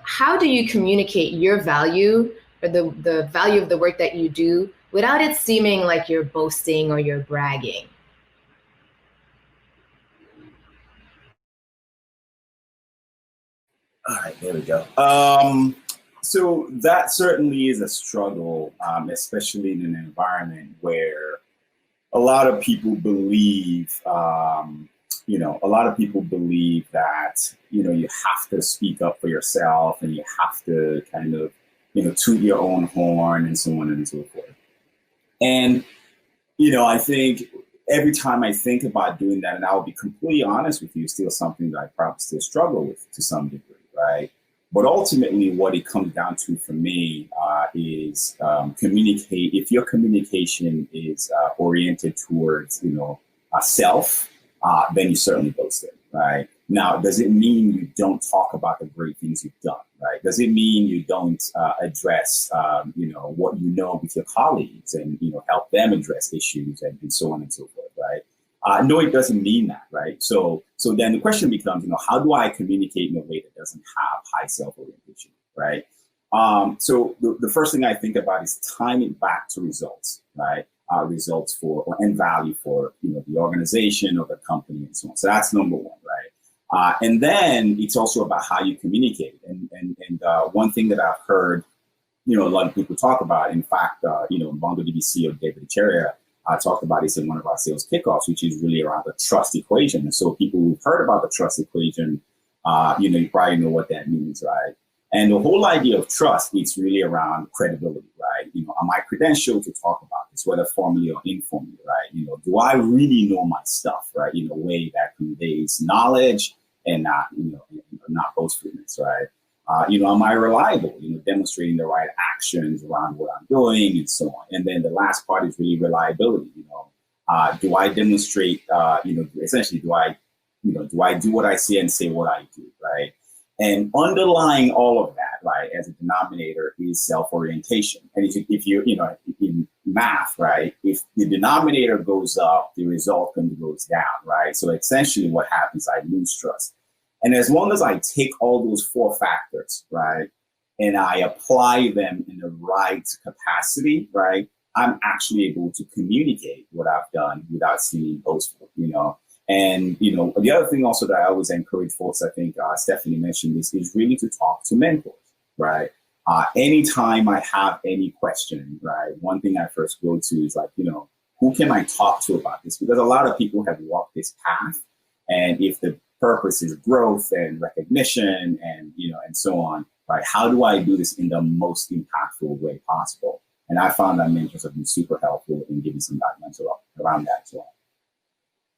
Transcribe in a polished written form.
how do you communicate your value or the value of the work that you do without it seeming like you're boasting or you're bragging? All right, there we go. So that certainly is a struggle, especially in an environment where a lot of people believe, a lot of people believe that, you have to speak up for yourself and you have to kind of, toot your own horn and so on and so forth. And, I think every time I think about doing that, and I'll be completely honest with you, it's still something that I probably still struggle with to some degree, right? But ultimately, what it comes down to for me is communicate. If your communication is oriented towards, a self, then you certainly boast it, right? Now, does it mean you don't talk about the great things you've done, right? Does it mean you don't address, what you know with your colleagues and, help them address issues and so on and so forth, right? No, it doesn't mean that, right? So then the question becomes, how do I communicate in a way that doesn't have high self-orientation, right? So the first thing I think about is tying it back to results, right? Results for and value for the organization or the company and so on. So that's number one, right? And then it's also about how you communicate. And one thing that I've heard, a lot of people talk about. In fact, MongoDB CEO David Ajayi talked about this in one of our sales kickoffs, which is really around the trust equation. And so people who've heard about the trust equation, you probably know what that means, right? And the whole idea of trust, it's really around credibility, right? Am I credentialed to talk about this, whether formally or informally, right? Do I really know my stuff, right? In a way that conveys knowledge and not, not boastfulness, right? Am I reliable? Demonstrating the right actions around what I'm doing and so on. And then the last part is really reliability. Do I demonstrate? Essentially, do I do what I say and say what I do, right? And underlying all of that, right, as a denominator is self-orientation. And if you in math, right, if the denominator goes up, the result goes down, right? So essentially what happens, I lose trust. And as long as I take all those four factors, right, and I apply them in the right capacity, right, I'm actually able to communicate what I've done without seeming boastful, And, the other thing also that I always encourage folks, I think Stephanie mentioned this, is really to talk to mentors, right? Anytime I have any question, right, one thing I first go to is like, who can I talk to about this? Because a lot of people have walked this path. And if the purpose is growth and recognition and, and so on, right, how do I do this in the most impactful way possible? And I found that mentors have been super helpful in giving some guidance around that as well.